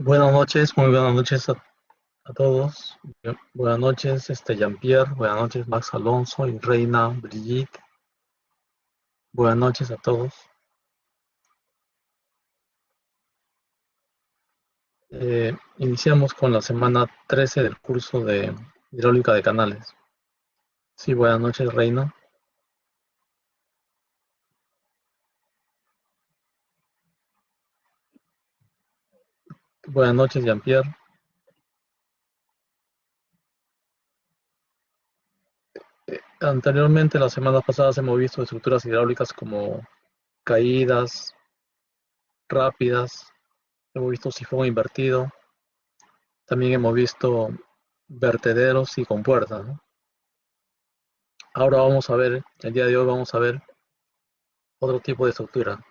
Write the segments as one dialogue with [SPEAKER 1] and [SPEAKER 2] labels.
[SPEAKER 1] Buenas noches, muy buenas noches a todos. Buenas noches, Jean-Pierre, buenas noches, Max Alonso y Reina Brigitte. Buenas noches a todos. Iniciamos con la semana 13 del curso de hidráulica de canales. Sí, buenas noches, Reina. Buenas noches, Jean-Pierre. Anteriormente, las semanas pasadas, hemos visto estructuras hidráulicas como caídas rápidas, hemos visto sifón invertido, también hemos visto vertederos y compuertas, ¿no? Ahora vamos a ver, el día de hoy vamos a ver otro tipo de estructura.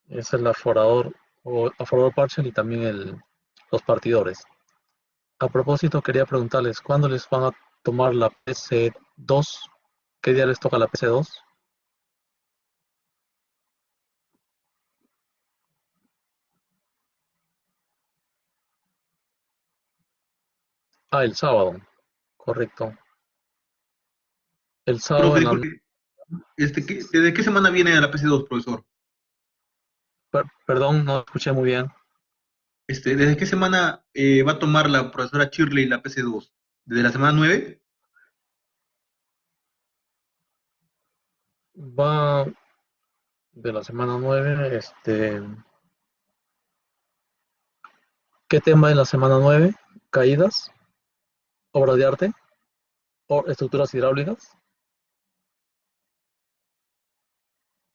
[SPEAKER 1] Es el aforador o aforador partial y también los partidores. A propósito, quería preguntarles, ¿cuándo les van a tomar la PC2? ¿Qué día les toca la PC2? Ah, el sábado, correcto. El sábado
[SPEAKER 2] Profe,
[SPEAKER 1] en la...
[SPEAKER 2] disculpe, ¿desde qué semana viene a la PC2, profesor?
[SPEAKER 1] Perdón, no escuché muy bien.
[SPEAKER 2] ¿Desde qué semana va a tomar la profesora Shirley la PC2? ¿Desde la semana 9?
[SPEAKER 1] Va de la semana 9. ¿Qué tema es la semana 9? ¿Caídas? ¿Obras de arte? ¿O estructuras hidráulicas?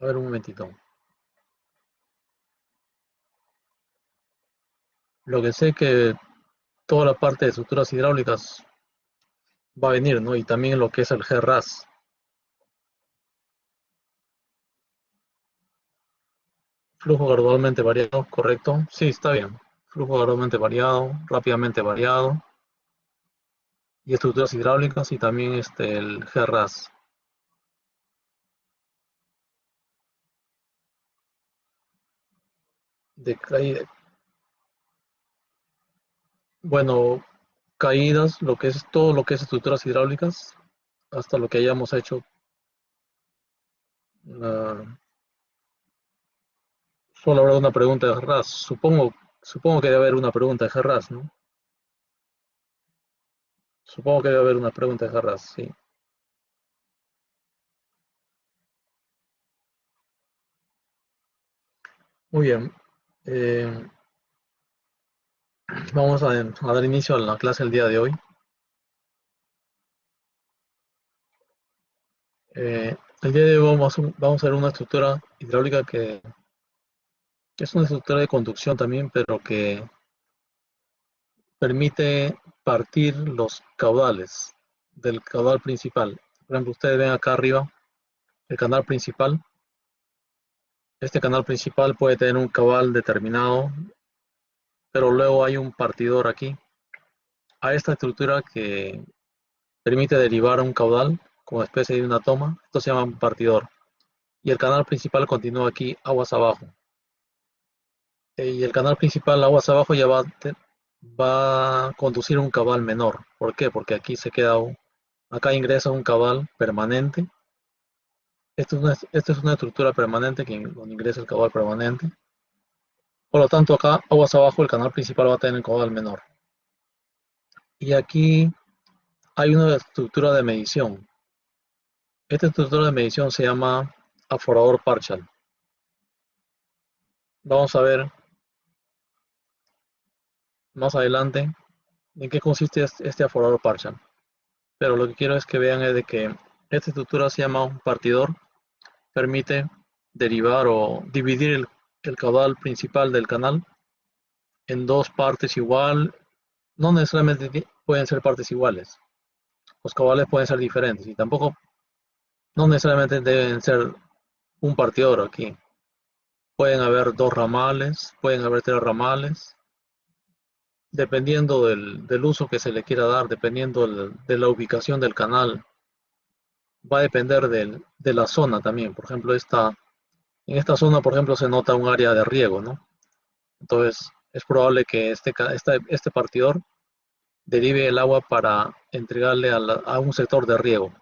[SPEAKER 1] A ver, un momentito. Lo que sé que toda la parte de estructuras hidráulicas va a venir, ¿no? Y también lo que es el GRAS. Flujo gradualmente variado, ¿correcto? Sí, está bien. Flujo gradualmente variado, rápidamente variado. Y estructuras hidráulicas y también el GRAS. De caída. Bueno, caídas, lo que es todo lo que es estructuras hidráulicas, hasta lo que hayamos hecho. Uh, Solo habrá una pregunta de GRAS. Supongo que debe haber una pregunta de GRAS, ¿no? Supongo que debe haber una pregunta de GRAS, sí. Muy bien. Eh, Vamos a dar inicio a la clase el día de hoy. El día de hoy vamos a ver una estructura hidráulica que es una estructura de conducción también, pero que permite partir los caudales del caudal principal. Por ejemplo, ustedes ven acá arriba el canal principal. Este canal principal puede tener un caudal determinado, pero luego hay un partidor aquí. A esta estructura que permite derivar un caudal como especie de una toma, esto se llama un partidor. Y el canal principal continúa aquí aguas abajo. Y el canal principal aguas abajo ya va a conducir un cabal menor. ¿Por qué? Porque aquí acá ingresa un cabal permanente. Esta es una estructura permanente donde ingresa el cabal permanente. Por lo tanto, acá aguas abajo el canal principal va a tener un cabal menor. Y aquí hay una estructura de medición. Esta estructura de medición se llama aforador partial. Vamos a ver más adelante en qué consiste este aforador partial. Pero lo que quiero es que vean es de que esta estructura se llama un partidor, permite derivar o dividir el caudal principal del canal en dos partes igual, no necesariamente pueden ser partes iguales, los caudales pueden ser diferentes y tampoco no necesariamente deben ser un partidor aquí. Pueden haber dos ramales, pueden haber tres ramales, dependiendo del uso que se le quiera dar, dependiendo de la ubicación del canal, va a depender de la zona también. Por ejemplo, en esta zona, por ejemplo, se nota un área de riego, ¿no? Entonces, es probable que este partidor derive el agua para entregarle a un sector de riego.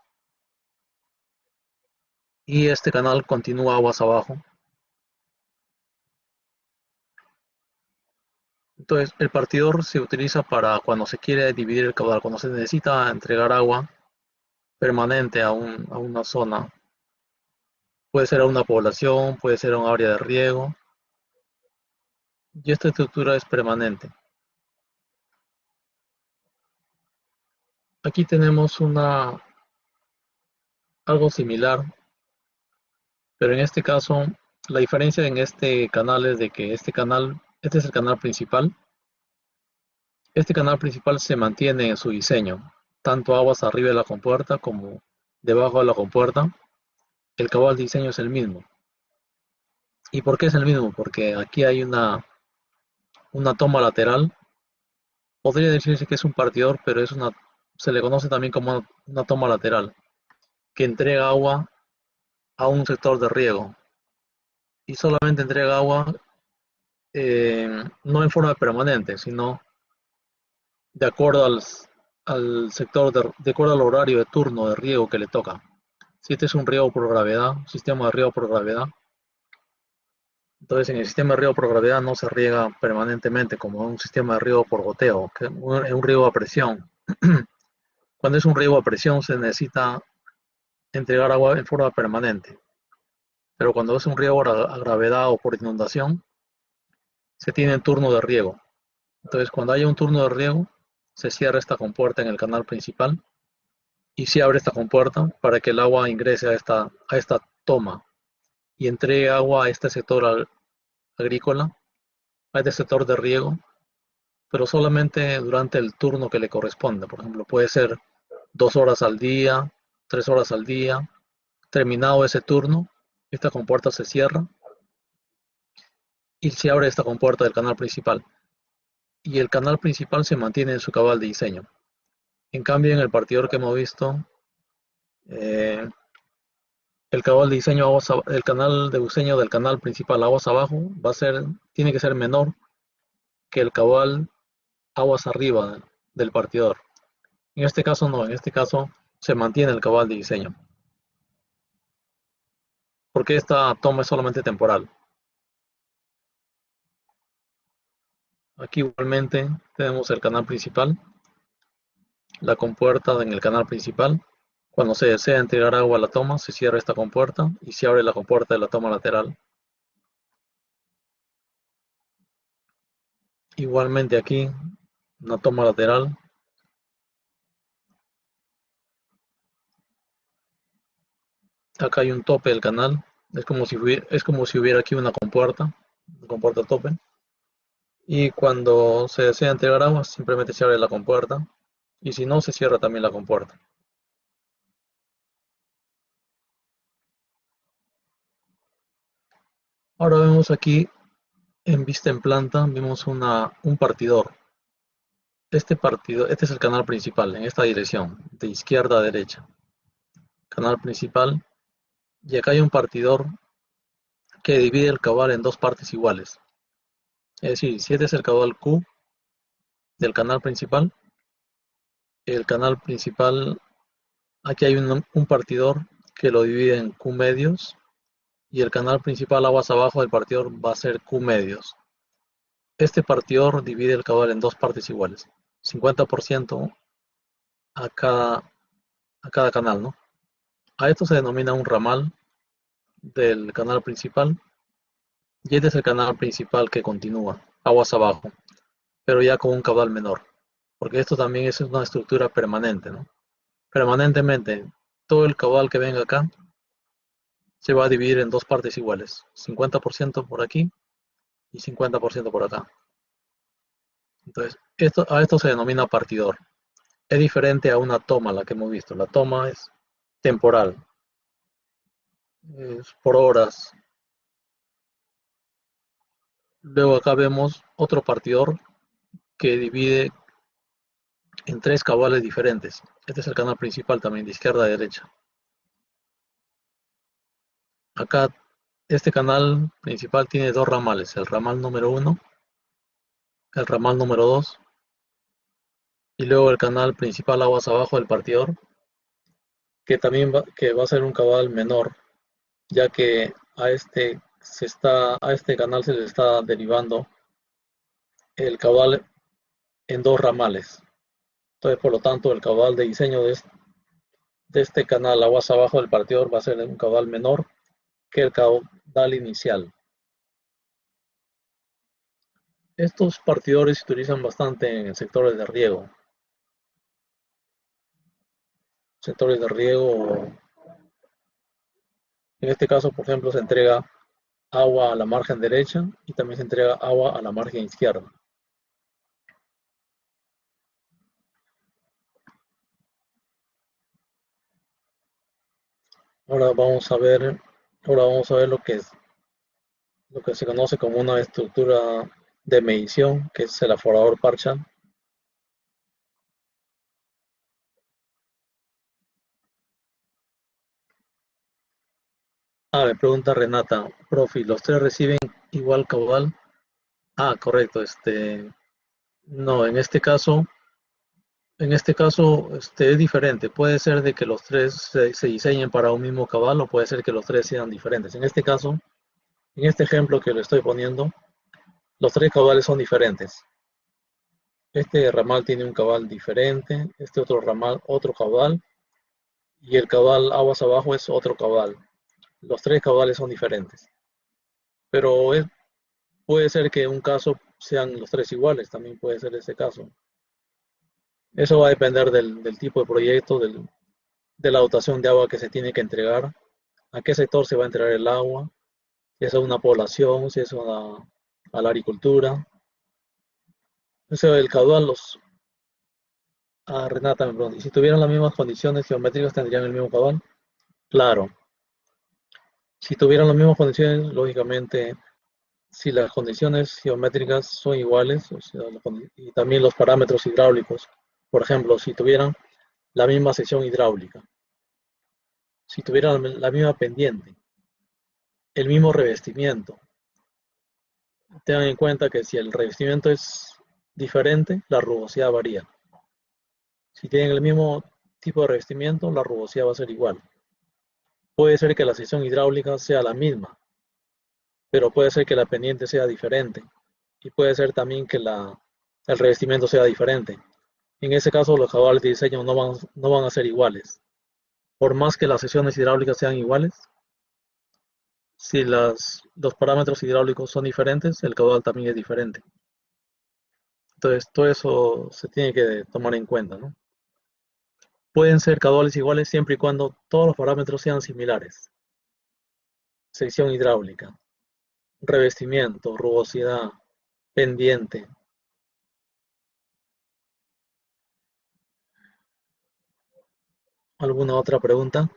[SPEAKER 1] Y este canal continúa aguas abajo. Entonces, el partidor se utiliza para cuando se quiere dividir el caudal, cuando se necesita entregar agua permanente a una zona. Puede ser a una población, puede ser a un área de riego. Y esta estructura es permanente. Aquí tenemos algo similar, pero en este caso, la diferencia en este canal es de que este es el canal principal. Este canal principal se mantiene en su diseño, tanto aguas arriba de la compuerta como debajo de la compuerta. El caudal de diseño es el mismo. ¿Y por qué es el mismo? Porque aquí hay una toma lateral. Podría decirse que es un partidor, pero se le conoce también como una toma lateral, que entrega agua a un sector de riego. Y solamente entrega agua no en forma permanente, sino de acuerdo al sector, de acuerdo al horario de turno de riego que le toca. Si este es un riego por gravedad, un sistema de riego por gravedad, entonces en el sistema de riego por gravedad no se riega permanentemente como un sistema de riego por goteo, que es un riego a presión. Cuando es un riego a presión se necesita entregar agua en forma permanente, pero cuando es un riego a gravedad o por inundación, se tiene turno de riego. Entonces cuando haya un turno de riego, se cierra esta compuerta en el canal principal y se abre esta compuerta para que el agua ingrese a esta toma y entregue agua a este sector agrícola, a este sector de riego, pero solamente durante el turno que le corresponde. Por ejemplo, puede ser 2 horas al día, 3 horas al día. Terminado ese turno, esta compuerta se cierra y se abre esta compuerta del canal principal. Y el canal principal se mantiene en su cabal de diseño. En cambio, en el partidor que hemos visto, eh, el cabal de diseño el canal de diseño del canal principal aguas abajo tiene que ser menor que el cabal aguas arriba del partidor. En este caso no, en este caso se mantiene el cabal de diseño, porque esta toma es solamente temporal. Aquí igualmente tenemos el canal principal, la compuerta en el canal principal. Cuando se desea entregar agua a la toma, se cierra esta compuerta y se abre la compuerta de la toma lateral. Igualmente aquí, una toma lateral. Acá hay un tope del canal. Es como si hubiera aquí una compuerta tope. Y cuando se desea entregar agua, simplemente se abre la compuerta. Y si no, se cierra también la compuerta. Ahora vemos aquí, en vista en planta, vemos un partidor. Este es el canal principal, en esta dirección, de izquierda a derecha. Canal principal. Y acá hay un partidor que divide el caudal en dos partes iguales. Es decir, si este es el caudal Q del canal principal, el canal principal, aquí hay un partidor que lo divide en Q medios y el canal principal aguas abajo del partidor va a ser Q medios. Este partidor divide el caudal en dos partes iguales, 50% a cada canal, ¿no? A esto se denomina un ramal del canal principal y este es el canal principal que continúa, aguas abajo, pero ya con un caudal menor, porque esto también es una estructura permanente, ¿no? Permanentemente, todo el caudal que venga acá se va a dividir en dos partes iguales, 50% por aquí y 50% por acá. Entonces, a esto se denomina partidor. Es diferente a una toma, la que hemos visto. La toma es temporal, es por horas. Luego acá vemos otro partidor que divide en tres cabales diferentes. Este es el canal principal también, de izquierda a derecha. Acá, este canal principal tiene dos ramales. El ramal número 1 el ramal número 2 y luego el canal principal aguas abajo del partidor, que va a ser un cabal menor, ya que a este canal se le está derivando el cabal en dos ramales. Entonces, por lo tanto, el caudal de diseño de este canal aguas abajo del partidor va a ser un caudal menor que el caudal inicial. Estos partidores se utilizan bastante en sectores de riego. Sectores de riego, en este caso, por ejemplo, se entrega agua a la margen derecha y también se entrega agua a la margen izquierda. Ahora vamos a ver, ahora vamos a ver lo que se conoce como una estructura de medición, que es el aforador Parshall. Me pregunta Renata, profe, ¿los tres reciben igual caudal? Correcto, no, es diferente. Puede ser de que los tres se diseñen para un mismo cabal o puede ser que los tres sean diferentes. En este caso, en este ejemplo que le estoy poniendo, los tres cabales son diferentes. Este ramal tiene un cabal diferente, este otro ramal otro cabal y el cabal aguas abajo es otro cabal. Los tres cabales son diferentes. Pero puede ser que en un caso sean los tres iguales, también puede ser ese caso. Eso va a depender del tipo de proyecto, de la dotación de agua que se tiene que entregar, a qué sector se va a entregar el agua, si es a una población, si es a la agricultura. Eso el caudal, Renata me pregunta, ¿y si tuvieran las mismas condiciones geométricas tendrían el mismo caudal? Claro, si tuvieran las mismas condiciones, lógicamente, si las condiciones geométricas son iguales, o sea, y también los parámetros hidráulicos, por ejemplo, si tuvieran la misma sección hidráulica, si tuvieran la misma pendiente, el mismo revestimiento. Tengan en cuenta que si el revestimiento es diferente, la rugosidad varía. Si tienen el mismo tipo de revestimiento, la rugosidad va a ser igual. Puede ser que la sección hidráulica sea la misma, pero puede ser que la pendiente sea diferente. Y puede ser también que el revestimiento sea diferente. En ese caso, los cabales de diseño no van a ser iguales. Por más que las secciones hidráulicas sean iguales, si los parámetros hidráulicos son diferentes, el caudal también es diferente. Entonces, todo eso se tiene que tomar en cuenta, ¿no? Pueden ser caudales iguales siempre y cuando todos los parámetros sean similares. Sección hidráulica, revestimiento, rugosidad, pendiente. ¿Alguna otra pregunta?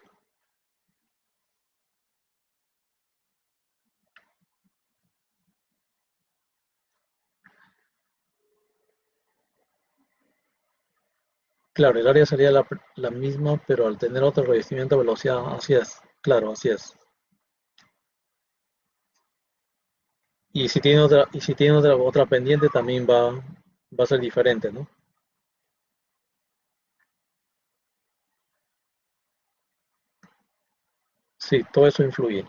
[SPEAKER 1] Claro, el área sería la misma, pero al tener otro revestimiento, velocidad, así es. Claro, así es. Y si tiene otra pendiente, también va a ser diferente, ¿no? Sí, todo eso influye.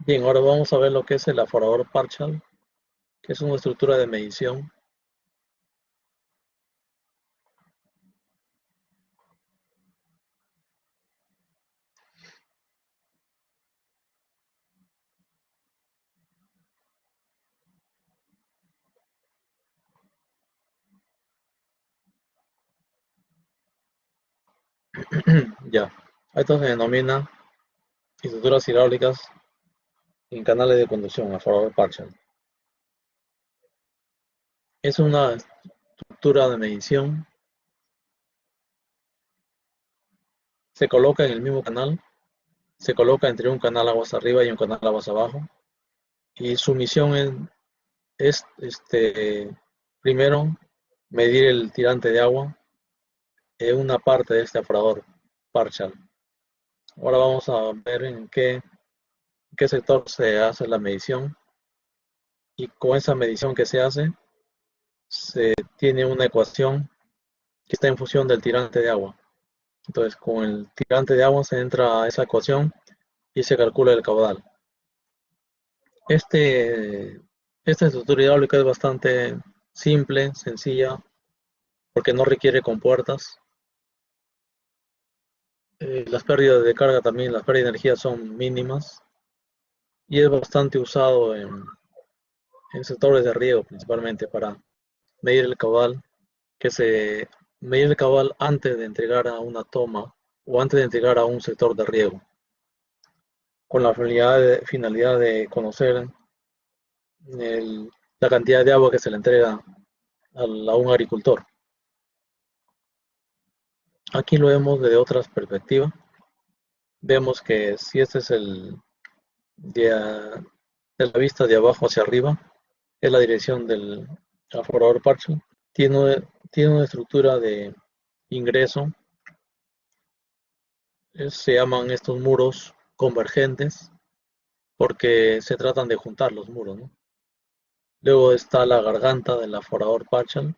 [SPEAKER 1] Bien, ahora vamos a ver lo que es el aforador Parshall, que es una estructura de medición. Ya, esto se denomina estructuras hidráulicas en canales de conducción, aforador Parshall. Es una estructura de medición, se coloca en el mismo canal, se coloca entre un canal aguas arriba y un canal aguas abajo, y su misión es primero medir el tirante de agua, una parte de este aforador partial. Ahora vamos a ver en qué sector se hace la medición, y con esa medición que se hace se tiene una ecuación que está en función del tirante de agua. Entonces, con el tirante de agua se entra a esa ecuación y se calcula el caudal. Este, esta estructura hidráulica es bastante simple, sencilla, porque no requiere compuertas. Las pérdidas de carga también, las pérdidas de energía son mínimas y es bastante usado en sectores de riego principalmente para medir el caudal, que se medir el caudal antes de entregar a una toma o antes de entregar a un sector de riego, con la finalidad de conocer la cantidad de agua que se le entrega a un agricultor. Aquí lo vemos desde otras perspectivas. Vemos que si este es de, de la vista de abajo hacia arriba, es la dirección del aforador parcial. Tiene una estructura de ingreso. Se llaman estos muros convergentes porque se tratan de juntar los muros, ¿no? Luego está la garganta del aforador partial.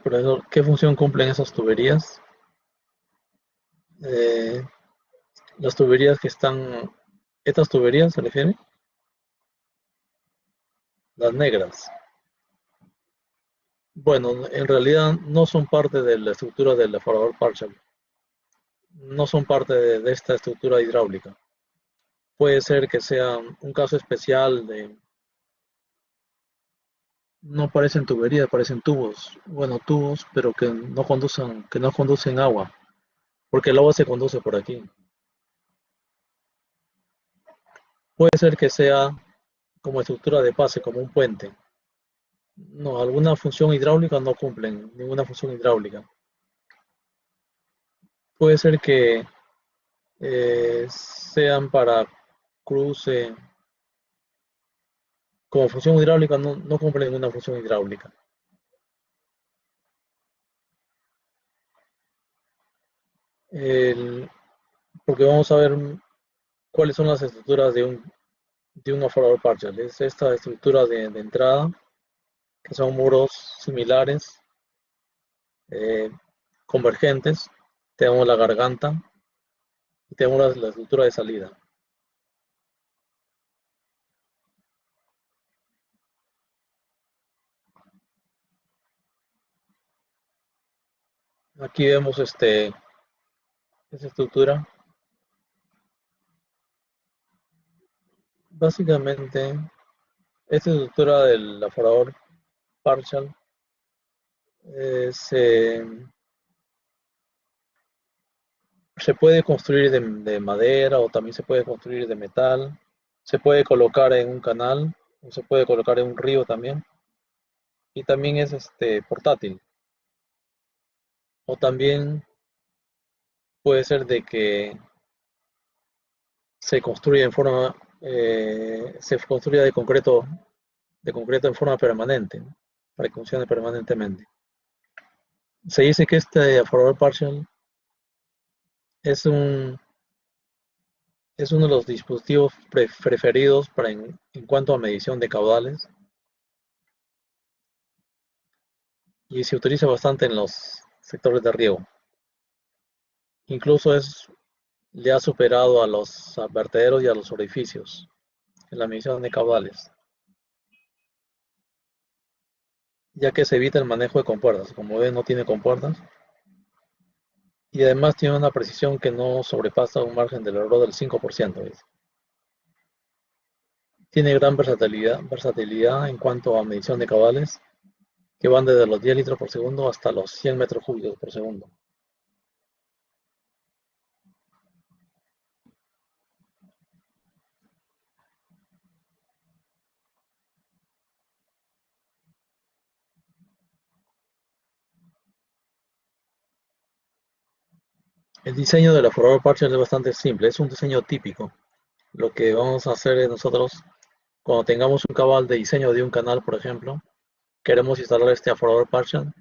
[SPEAKER 1] Profesor, ¿qué función cumplen esas tuberías? Eh, las tuberías que están, ¿estas tuberías se refiere? Las negras. Bueno, en realidad no son parte de la estructura del aforador partial. No son parte de esta estructura hidráulica. Puede ser que sea un caso especial de, no parecen tuberías, parecen tubos. Bueno, tubos, pero que no conducen agua, porque el agua se conduce por aquí. Puede ser que sea como estructura de pase, como un puente. No, alguna función hidráulica no cumplen, ninguna función hidráulica. Puede ser que sean para cruce, como función hidráulica no cumplen ninguna función hidráulica. El- Porque vamos a ver cuáles son las estructuras de un aforador parcial. Es esta estructura de entrada, que son muros similares, eh, convergentes. Tenemos la garganta y tenemos la estructura de salida. Aquí vemos esta estructura. Básicamente, esta estructura del aforador partial eh, se, se puede construir de madera o también se puede construir de metal. Se puede colocar en un canal o se puede colocar en un río también. Y también es portátil. O también puede ser de que se construya de concreto en forma permanente, ¿no? Para que funcione permanentemente. Se dice que este aforador partial es uno de los dispositivos preferidos en cuanto a medición de caudales, y se utiliza bastante en los sectores de riego. Incluso ya ha superado a los vertederos y a los orificios en la medición de caudales, ya que se evita el manejo de compuertas. Como ven, no tiene compuertas y además tiene una precisión que no sobrepasa un margen del error del 5%. ¿Ves? Tiene gran versatilidad en cuanto a medición de caudales, que van desde los 10 litros por segundo hasta los 100 metros cúbicos por segundo. El diseño del aforador partial es bastante simple, es un diseño típico. Lo que vamos a hacer es nosotros Cuando tengamos un cabal de diseño de un canal, por ejemplo, queremos instalar este aforador partial,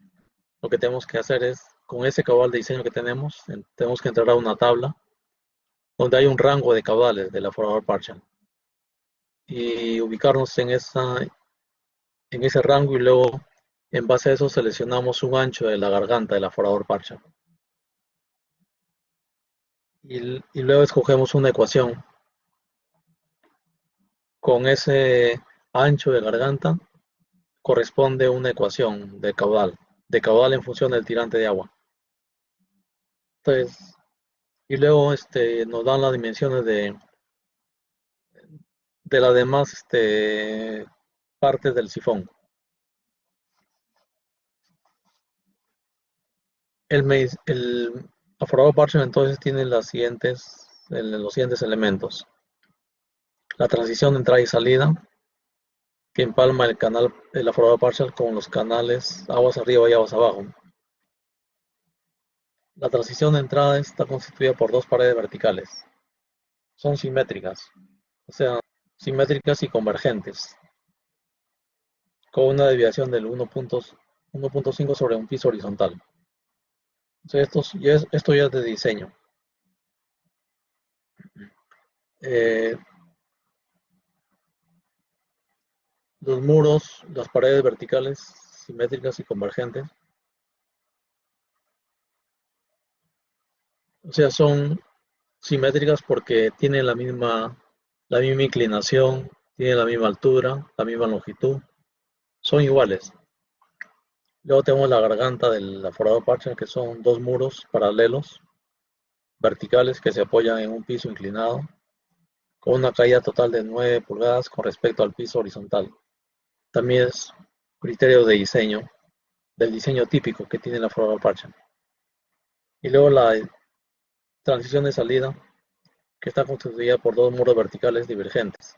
[SPEAKER 1] lo que tenemos que hacer es, con ese cabal de diseño que tenemos, tenemos que entrar a una tabla donde hay un rango de caudales del aforador partial y ubicarnos en ese rango y luego en base a eso seleccionamos un ancho de la garganta del aforador partial. Y luego escogemos una ecuación con ese ancho de garganta corresponde una ecuación de caudal en función del tirante de agua. Entonces, y luego nos dan las dimensiones de las demás partes del sifón. El aforador partial entonces tiene los siguientes elementos. La transición de entrada y salida, que empalma el aforador partial con los canales aguas arriba y aguas abajo. La transición de entrada está constituida por dos paredes verticales. Son simétricas, o sea, simétricas y convergentes, con una desviación del 1.5 sobre un piso horizontal. Entonces, esto ya es de diseño. Eh, los muros, las paredes verticales, simétricas y convergentes, o sea, son simétricas porque tienen la misma inclinación, tienen la misma altura, la misma longitud, son iguales. Luego tenemos la garganta del aforador partial, que son dos muros paralelos, verticales, que se apoyan en un piso inclinado, con una caída total de 9 pulgadas con respecto al piso horizontal. También es criterio de diseño, del diseño típico que tiene la aforador partial. Y luego la transición de salida, que está constituida por dos muros verticales divergentes.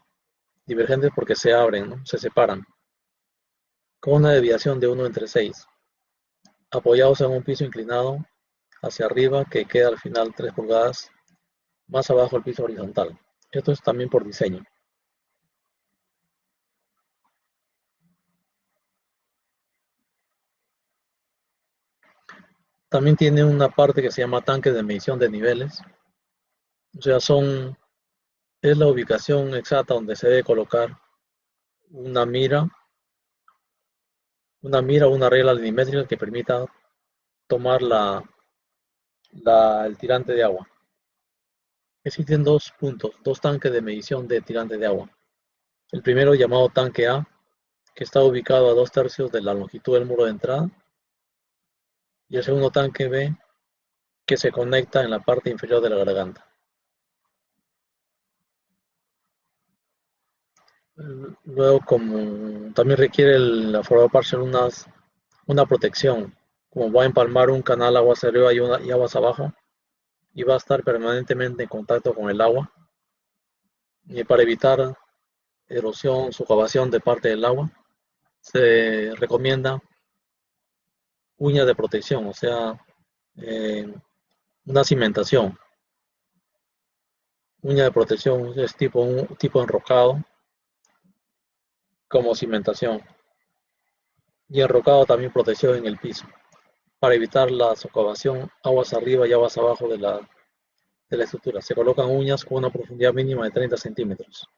[SPEAKER 1] Divergentes porque se abren, ¿no? Se separan, con una desviación de 1/6, apoyados en un piso inclinado hacia arriba que queda al final 3 pulgadas más abajo del piso horizontal. Esto es también por diseño. También tiene una parte que se llama tanque de medición de niveles. O sea, es la ubicación exacta donde se debe colocar una mira, o una regla milimétrica que permita tomar el tirante de agua. Existen dos puntos, dos tanques de medición de tirante de agua. El primero, llamado tanque A, que está ubicado a 2/3 de la longitud del muro de entrada, y el segundo tanque B, que se conecta en la parte inferior de la garganta. Luego, como también requiere el aforador partial una protección, como va a empalmar un canal aguas arriba y aguas abajo, y va a estar permanentemente en contacto con el agua, y para evitar erosión, socavación de parte del agua, se recomienda uñas de protección, o sea, eh, una cimentación. Uña de protección es un tipo enrocado como cimentación, y enrocado también protección en el piso, para evitar la socavación aguas arriba y aguas abajo de la estructura. Se colocan uñas con una profundidad mínima de 30 centímetros,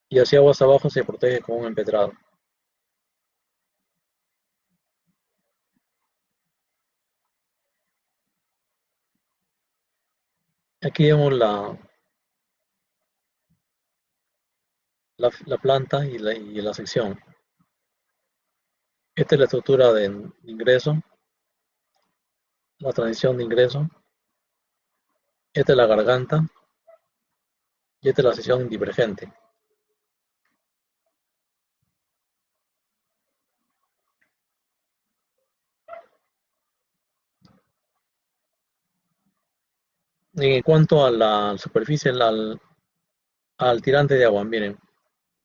[SPEAKER 1] y hacia aguas abajo se protege con un empedrado. Aquí vemos la planta y la sección. Esta es la estructura de ingreso, la transición de ingreso. Esta es la garganta y esta es la sección divergente. En cuanto a la superficie, al tirante de agua, miren,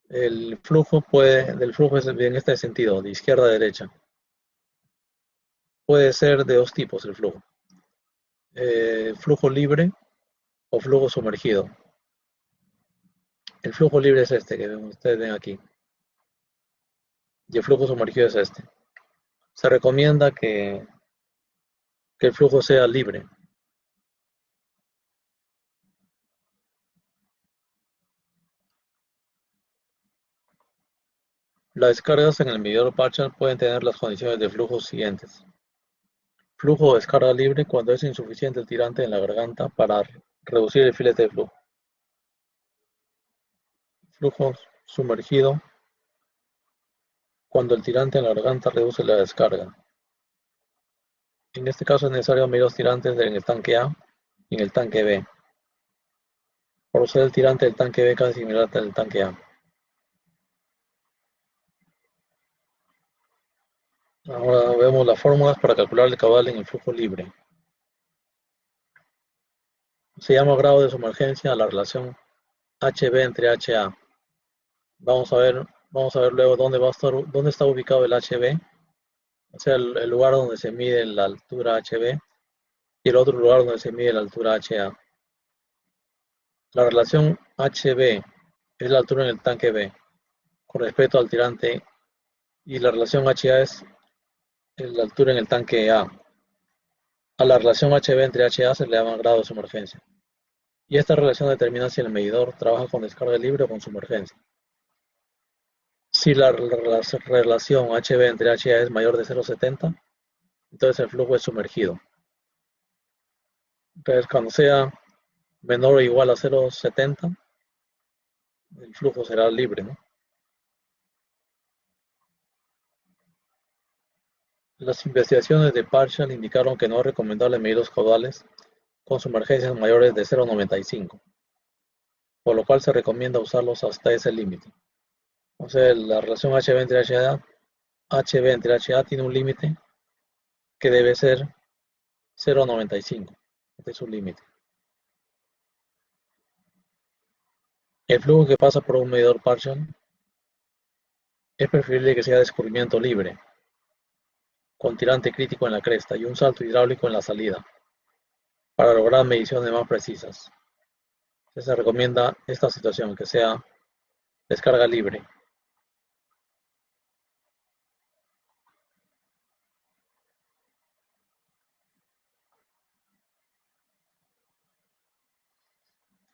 [SPEAKER 1] del flujo es en este sentido, de izquierda a derecha. Puede ser de dos tipos el flujo. Flujo libre o flujo sumergido. El flujo libre es este que ustedes ven aquí. Y el flujo sumergido es este. Se recomienda que el flujo sea libre. Las descargas en el medidor partial pueden tener las condiciones de flujo siguientes. Flujo o descarga libre cuando es insuficiente el tirante en la garganta para reducir el filete de flujo. Flujo sumergido cuando el tirante en la garganta reduce la descarga. En este caso es necesario medir los tirantes en el tanque A y en el tanque B. Por ser el tirante del tanque B casi similar al del tanque A. Ahora vemos las fórmulas para calcular el caudal en el flujo libre. Se llama grado de sumergencia a la relación HB entre HA. Vamos a ver luego dónde está ubicado el HB, o sea, el lugar donde se mide la altura HB y el otro lugar donde se mide la altura HA. La relación HB es la altura en el tanque B con respecto al tirante y la relación HA es la altura en el tanque A. A la relación HB entre HA se le llama grado de sumergencia. Y esta relación determina si el medidor trabaja con descarga libre o con sumergencia. Si la relación HB entre HA es mayor de 0,70, entonces el flujo es sumergido. Entonces cuando sea menor o igual a 0,70, el flujo será libre, ¿no? Las investigaciones de Partial indicaron que no es recomendable medir los caudales con sumergencias mayores de 0,95, por lo cual se recomienda usarlos hasta ese límite. O sea, la relación HB entre HA tiene un límite que debe ser 0,95. Este es su límite. El flujo que pasa por un medidor Partial es preferible que sea de escurrimiento libre, con tirante crítico en la cresta y un salto hidráulico en la salida, para lograr mediciones más precisas. Se recomienda esta situación, que sea descarga libre.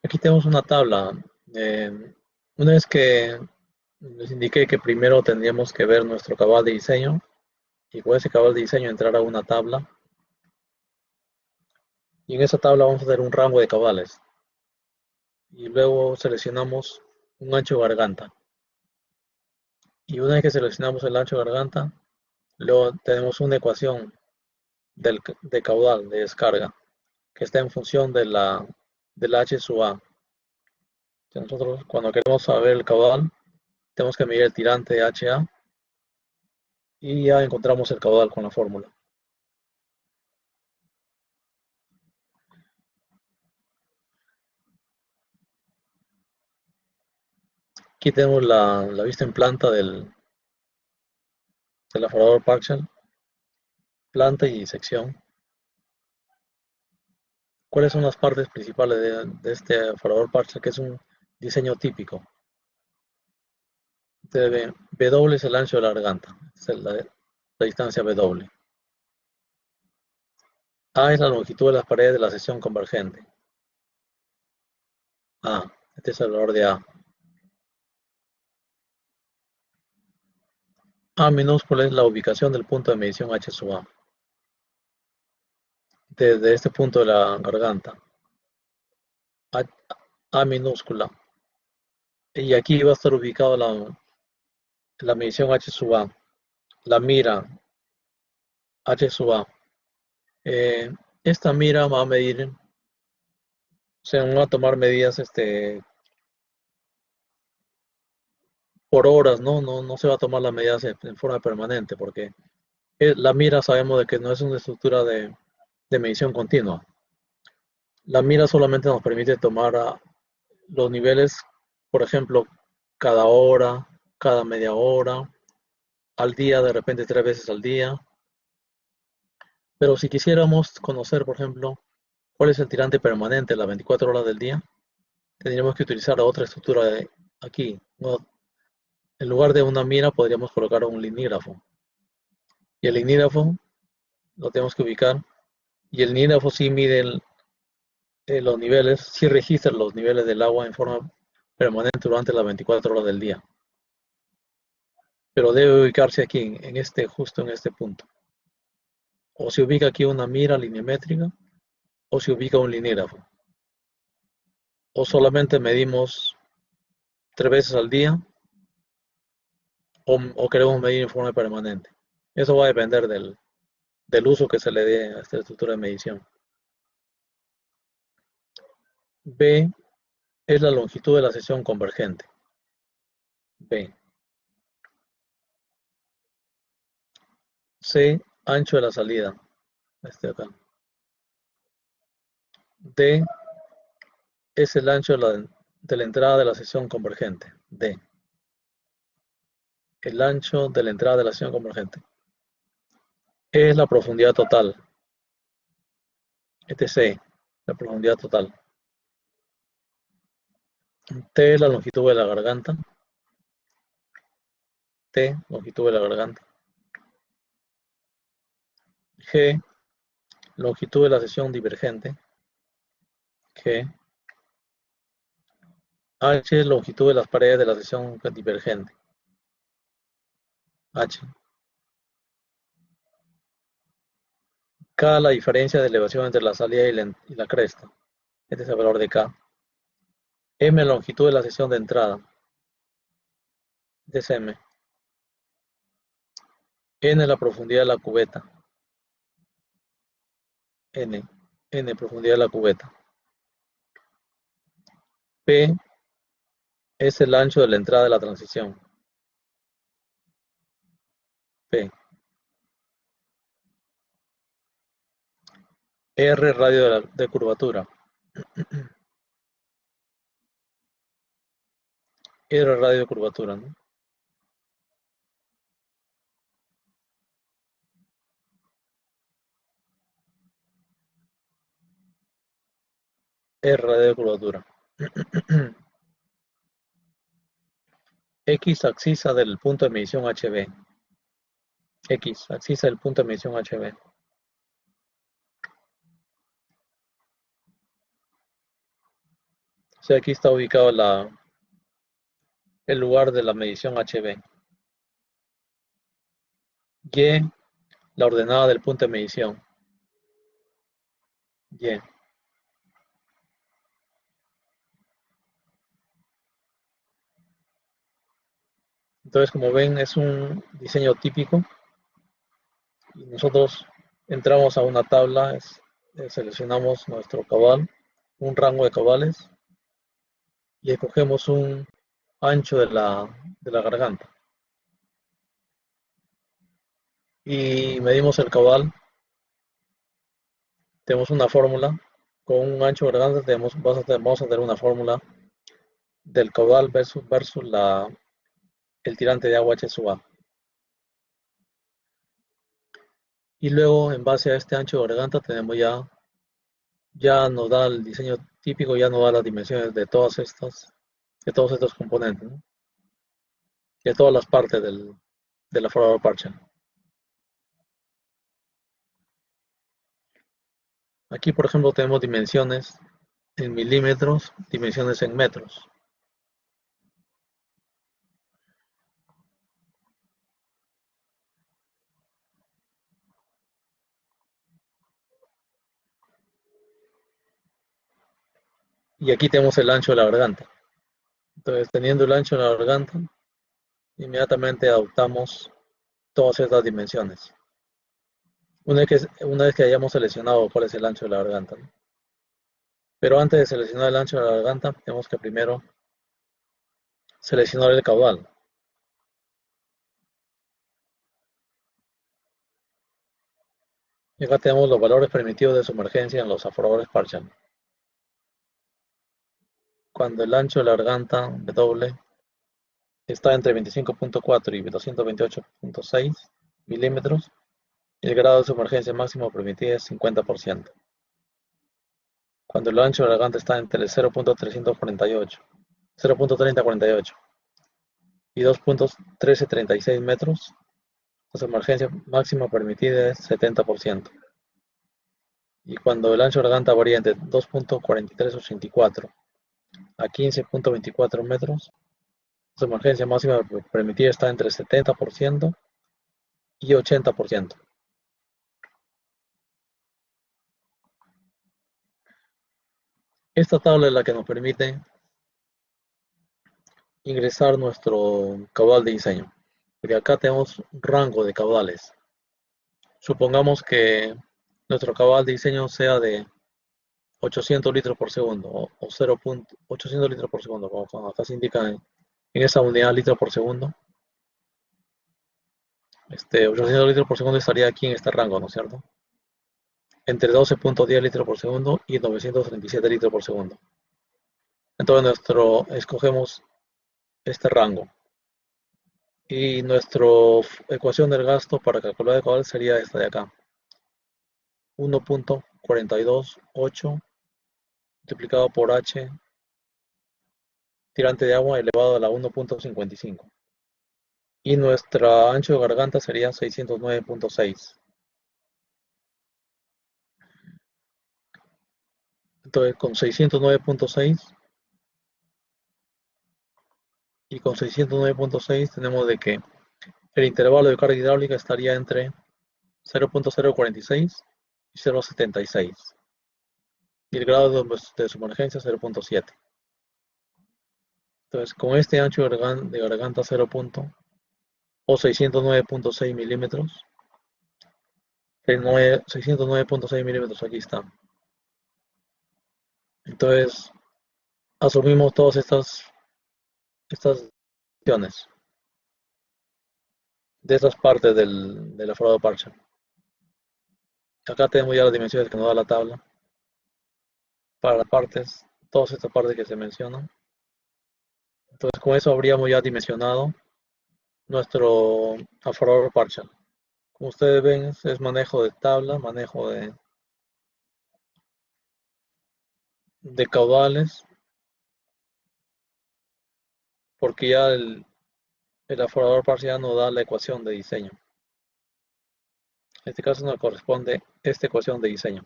[SPEAKER 1] Aquí tenemos una tabla. Una vez que les indiqué que primero tendríamos que ver nuestro cabal de diseño, y con ese cabal de diseño entrar a una tabla, y en esa tabla vamos a hacer un rango de cabales, y luego seleccionamos un ancho de garganta. Y una vez que seleccionamos el ancho de garganta, luego tenemos una ecuación de caudal, de descarga, que está en función de la H sub A. Nosotros cuando queremos saber el caudal, tenemos que medir el tirante de HA y ya encontramos el caudal con la fórmula. Aquí tenemos la vista en planta del aforador Partial, planta y sección. ¿Cuáles son las partes principales de este aforador Partial, que es un diseño típico? W es el ancho de la garganta, es la distancia W. A es la longitud de las paredes de la sección convergente. A, este es el valor de A. A minúscula es la ubicación del punto de medición H sub A. Desde este punto de la garganta. A minúscula. Y aquí va a estar ubicado la medición H sub A. La mira H sub A. Esta mira va a medir, se van a tomar medidas por horas, ¿no? No se va a tomar las medidas en forma permanente, porque la mira sabemos de que no es una estructura de medición continua. La mira solamente nos permite tomar los niveles, por ejemplo, cada hora, cada media hora, al día, de repente 3 veces al día. Pero si quisiéramos conocer, por ejemplo, cuál es el tirante permanente las 24 horas del día, tendríamos que utilizar otra estructura aquí, no, en lugar de una mira podríamos colocar un linígrafo. Y el linígrafo lo tenemos que ubicar. Y el linígrafo sí mide los niveles, sí registra los niveles del agua en forma permanente durante las 24 horas del día. Pero debe ubicarse aquí, justo en este punto. O se ubica aquí una mira lineométrica, o se ubica un linígrafo. O solamente medimos 3 veces al día, o queremos medir en forma permanente. Eso va a depender del uso que se le dé a esta estructura de medición. B es la longitud de la sección convergente. B. C, ancho de la salida. Este acá. D es el ancho de la entrada de la sección convergente. D. El ancho de la entrada de la sección convergente. E es la profundidad total. Etc. La profundidad total. T es la longitud de la garganta. T, longitud de la garganta. G, longitud de la sección divergente. G. H, longitud de las paredes de la sección divergente. H. K, la diferencia de elevación entre la salida y la cresta. Este es el valor de K. M, longitud de la sección de entrada. Este es M. N, la profundidad de la cubeta. N. N, profundidad de la cubeta. P es el ancho de la entrada de la transición. P. R, radio de curvatura. R, radio de curvatura, ¿no? R, radio de curvatura. X, axis del punto de medición HB. X, axis del punto de medición HB. O sea, aquí está ubicado el lugar de la medición HB. Y, la ordenada del punto de medición. Y. Entonces, como ven, es un diseño típico. Y nosotros entramos a una tabla, seleccionamos nuestro cabal, un rango de cabales, y escogemos un ancho de la garganta. Y medimos el cabal. Tenemos una fórmula. Con un ancho de garganta vamos a tener una fórmula del caudal versus el tirante de agua H sub A. Y luego, en base a este ancho de garganta, tenemos ya nos da el diseño típico, ya nos da las dimensiones de todos estos componentes, ¿no? De todas las partes de la forma parcial. Aquí, por ejemplo, tenemos dimensiones en milímetros, dimensiones en metros. Y aquí tenemos el ancho de la garganta. Entonces, teniendo el ancho de la garganta, inmediatamente adoptamos todas estas dimensiones. Una vez que hayamos seleccionado cuál es el ancho de la garganta, ¿no? Pero antes de seleccionar el ancho de la garganta, tenemos que primero seleccionar el caudal. Y acá tenemos los valores permitidos de sumergencia en los aforadores Parshall. Cuando el ancho de la garganta W está entre 25.4 y 228.6 milímetros, el grado de sumergencia máximo permitido es 50%. Cuando el ancho de la garganta está entre 0.348 0.3048 y 2.1336 metros. La emergencia máxima permitida es 70%. Y cuando el ancho de garganta varía entre 2.4384 a 15.24 metros, la emergencia máxima permitida está entre 70% y 80%. Esta tabla es la que nos permite ingresar nuestro caudal de diseño. Porque acá tenemos un rango de caudales. Supongamos que nuestro caudal de diseño sea de 800 litros por segundo o 0.800 litros por segundo, como acá se indica en esa unidad litros por segundo. 800 litros por segundo estaría aquí en este rango, ¿no es cierto? Entre 12.10 litros por segundo y 937 litros por segundo. Entonces escogemos este rango. Y nuestra ecuación del gasto para calcular el caudal sería esta de acá. 1.428 multiplicado por H tirante de agua elevado a la 1.55. Y nuestro ancho de garganta sería 609.6. Entonces con 609.6 y con 609.6 tenemos de que el intervalo de carga hidráulica estaría entre 0.046 y 0.76 y el grado de sumergencia 0.7. Entonces con este ancho de garganta 0. O 609.6 milímetros. 609.6 milímetros, aquí está. Entonces asumimos todas estas dimensiones de estas partes del aforado parche. Acá tenemos ya las dimensiones que nos da la tabla para las partes, todas estas partes que se mencionan. Entonces con eso habríamos ya dimensionado nuestro aforador parcial. Como ustedes ven, es manejo de tabla, manejo de caudales, porque ya el aforador parcial nos da la ecuación de diseño. En este caso nos corresponde esta ecuación de diseño.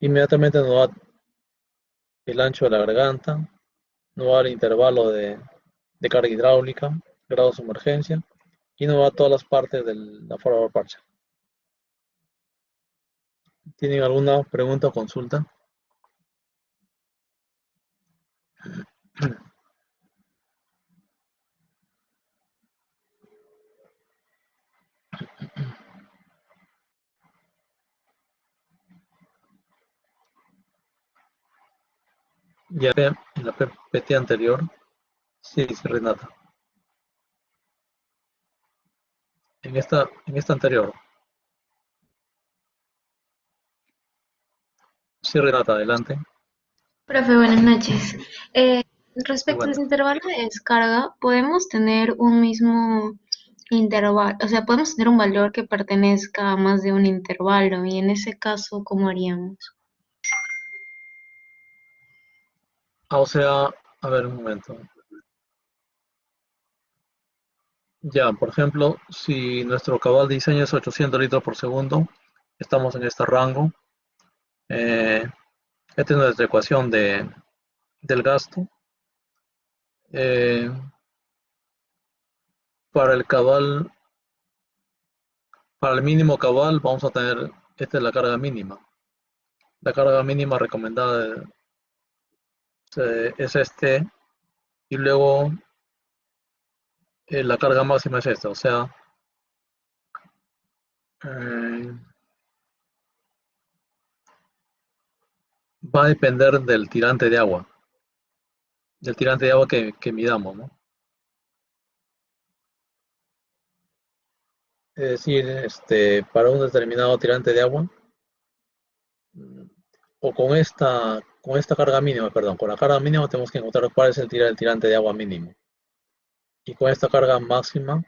[SPEAKER 1] Inmediatamente nos da el ancho de la garganta, nos da el intervalo de carga hidráulica, grado de sumergencia y nos da todas las partes del aforador parcial. ¿Tienen alguna pregunta o consulta? Ya en la PPT anterior, sí, Renata. En esta anterior. Sí, Renata, adelante.
[SPEAKER 3] Profe, buenas noches.
[SPEAKER 1] Muy
[SPEAKER 3] Respecto a los
[SPEAKER 1] buenas.
[SPEAKER 3] intervalos de descarga, podemos tener un mismo intervalo, o sea, podemos tener un valor que pertenezca a más de un intervalo, y en ese caso, ¿cómo haríamos?
[SPEAKER 1] O sea, a ver un momento. Ya, por ejemplo, si nuestro cabal de diseño es 800 litros por segundo, estamos en este rango. Eh, Esta es nuestra ecuación del gasto. Eh, para el cabal, para el mínimo cabal, vamos a tener, esta es la carga mínima. La carga mínima recomendada es y luego la carga máxima es esta. O sea, eh, va a depender del tirante de agua que midamos, ¿no? Es decir, para un determinado tirante de agua, o con esta carga mínima, perdón, con la carga mínima tenemos que encontrar cuál es el tirante de agua mínimo. Y con esta carga máxima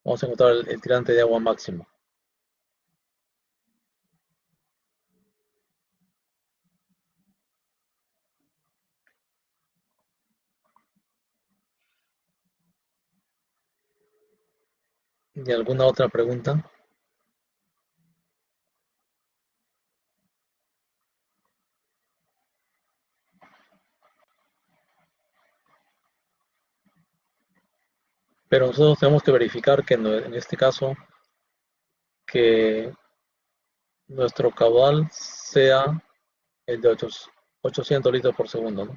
[SPEAKER 1] vamos a encontrar el tirante de agua máximo. ¿Y alguna otra pregunta? Pero nosotros tenemos que verificar que en este caso que nuestro caudal sea el de 800 litros por segundo, ¿no?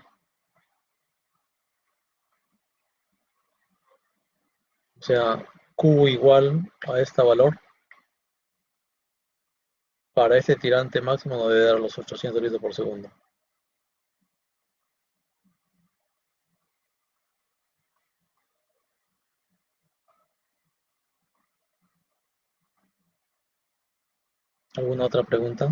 [SPEAKER 1] O sea, Q igual a este valor para este tirante máximo nos debe dar los 800 litros por segundo. ¿Alguna otra pregunta?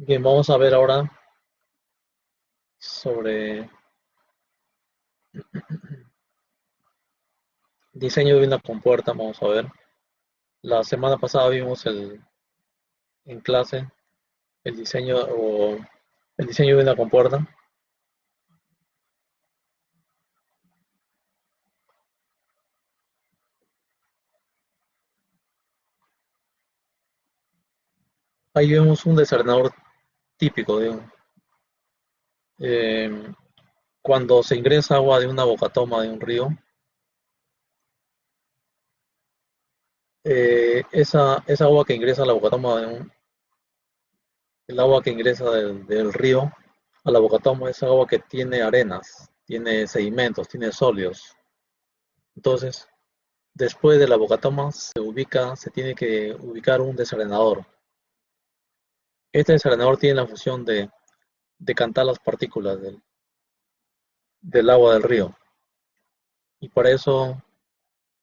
[SPEAKER 1] Bien, vamos a ver ahora sobre diseño de una compuerta. Vamos a ver. La semana pasada vimos en clase el diseño de una compuerta. Ahí vemos un desarenador típico eh, cuando se ingresa agua de una bocatoma de un río. Esa agua que ingresa a la bocatoma el agua que ingresa del río a la bocatoma es agua que tiene arenas, tiene sedimentos, tiene sólidos. Entonces, después de la bocatoma se tiene que ubicar un desarenador. Este desarenador tiene la función de decantar las partículas del agua del río. Y para eso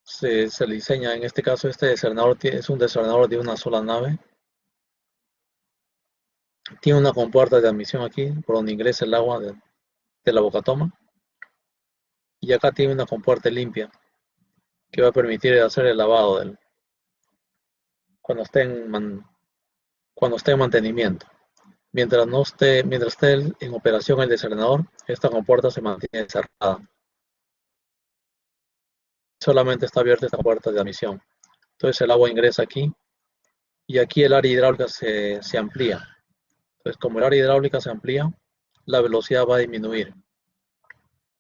[SPEAKER 1] se le diseña, en este caso, este desarenador es un desarenador de una sola nave. Tiene una compuerta de admisión aquí, por donde ingresa el agua de la bocatoma. Y acá tiene una compuerta limpia, que va a permitir hacer el lavado cuando cuando esté en mantenimiento. Mientras esté en operación el desarenador, esta compuerta se mantiene cerrada. Solamente está abierta esta puerta de admisión. Entonces el agua ingresa aquí y aquí el área hidráulica se amplía. Entonces, como el área hidráulica se amplía, la velocidad va a disminuir,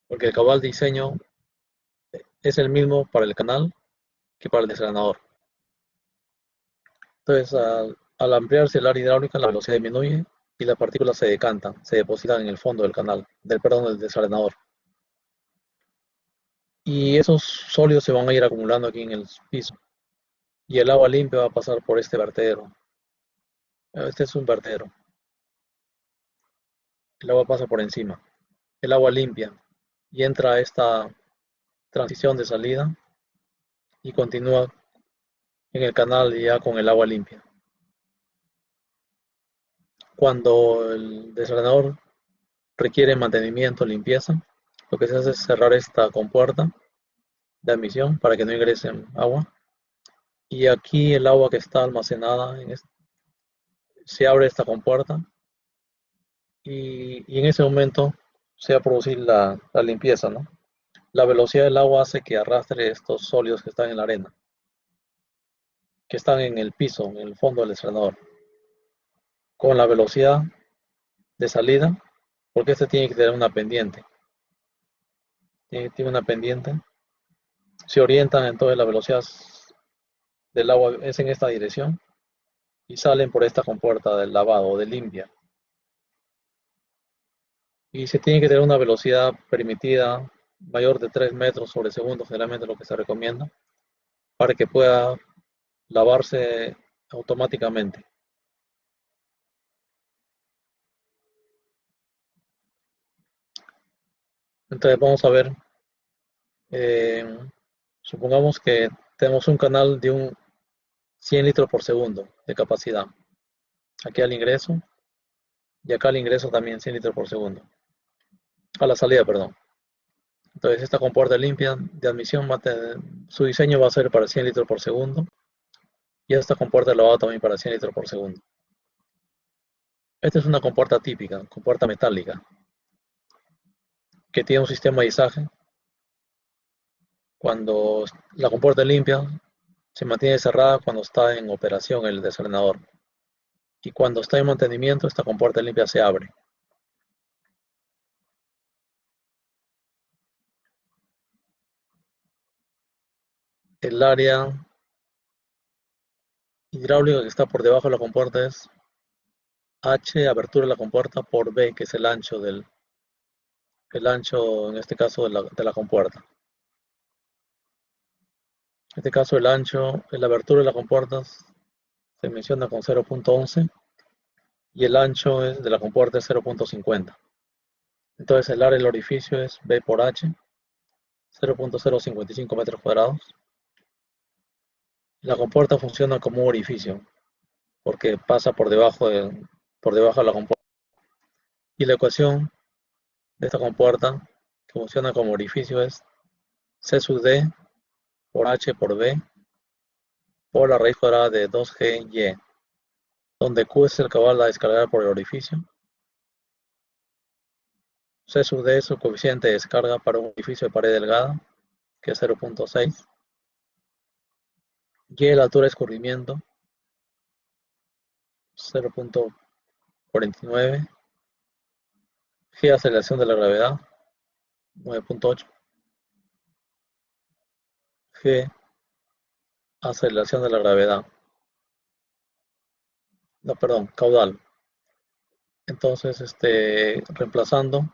[SPEAKER 1] porque el caudal de diseño es el mismo para el canal que para el desarenador. Entonces, al ampliarse el área hidráulica, la velocidad disminuye y las partículas se decantan, se depositan en el fondo del canal, del desarenador. Y esos sólidos se van a ir acumulando aquí en el piso. Y el agua limpia va a pasar por este vertedero. Este es un vertedero. El agua pasa por encima. El agua limpia y entra a esta transición de salida y continúa en el canal ya con el agua limpia. Cuando el desalenador requiere mantenimiento, limpieza, lo que se hace es cerrar esta compuerta de admisión para que no ingrese agua. Y aquí el agua que está almacenada se abre esta compuerta y en ese momento se va a producir la limpieza, ¿no? La velocidad del agua hace que arrastre estos sólidos que están en la arena, que están en el piso, en el fondo del desalenador, con la velocidad de salida, porque este tiene que tener una pendiente. Tiene una pendiente. Se orientan entonces la velocidad del agua es en esta dirección y salen por esta compuerta del lavado o de limpia. Y se tiene que tener una velocidad permitida mayor de 3 metros sobre segundo, generalmente lo que se recomienda, para que pueda lavarse automáticamente. Entonces vamos a ver, eh, supongamos que tenemos un canal de un 100 litros por segundo de capacidad. Aquí al ingreso y acá al ingreso también 100 litros por segundo. A la salida, perdón. Entonces esta compuerta limpia de admisión su diseño va a ser para 100 litros por segundo y esta compuerta de lavado también para 100 litros por segundo. Esta es una compuerta típica, compuerta metálica, que tiene un sistema de izaje. Cuando la compuerta es limpia, se mantiene cerrada cuando está en operación el desalenador. Y cuando está en mantenimiento, esta compuerta limpia se abre. El área hidráulica que está por debajo de la compuerta es H, abertura de la compuerta, por B, que es el ancho en este caso de la compuerta. En este caso el ancho, la abertura de la compuerta se menciona con 0.11 y el ancho de la compuerta es 0.50. Entonces el área del orificio es B por H, 0.055 metros cuadrados. La compuerta funciona como un orificio porque pasa por debajo de la compuerta. Y la ecuación de esta compuerta que funciona como orificio es C sub D por H por B por la raíz cuadrada de 2GY, donde Q es el cabal a descargar por el orificio. C sub D es su coeficiente de descarga para un orificio de pared delgada, que es 0.6. Y la altura de escurrimiento, 0.49. G, aceleración de la gravedad, 9.8. G, aceleración de la gravedad. No, perdón, caudal. Entonces, reemplazando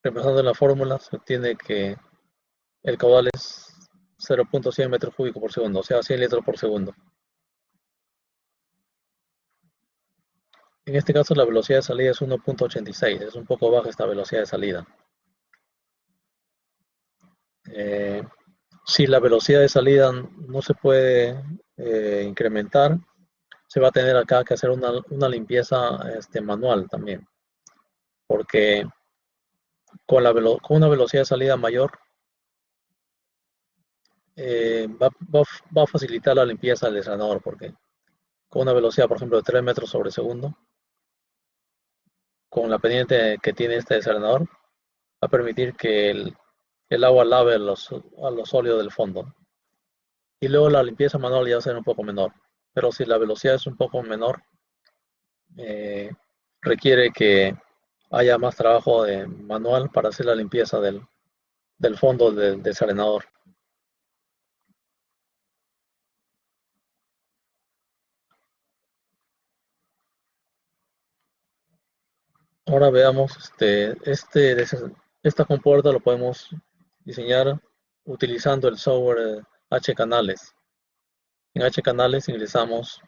[SPEAKER 1] en la fórmula, se obtiene que el caudal es 0.100 metros cúbicos por segundo, o sea, 100 litros por segundo. En este caso, la velocidad de salida es 1.86, es un poco baja esta velocidad de salida. Si la velocidad de salida no se puede incrementar, se va a tener acá que hacer una limpieza manual también, porque con una velocidad de salida mayor va a facilitar la limpieza del desalenador, porque con una velocidad, por ejemplo, de 3 metros sobre segundo, con la pendiente que tiene este desalenador, va a permitir que el agua lave a los sólidos del fondo. Y luego la limpieza manual ya va a ser un poco menor. Pero si la velocidad es un poco menor, eh, requiere que haya más trabajo manual para hacer la limpieza del fondo del desalenador. Ahora veamos, esta compuerta lo podemos diseñar utilizando el software H-Canales. En H-Canales ingresamos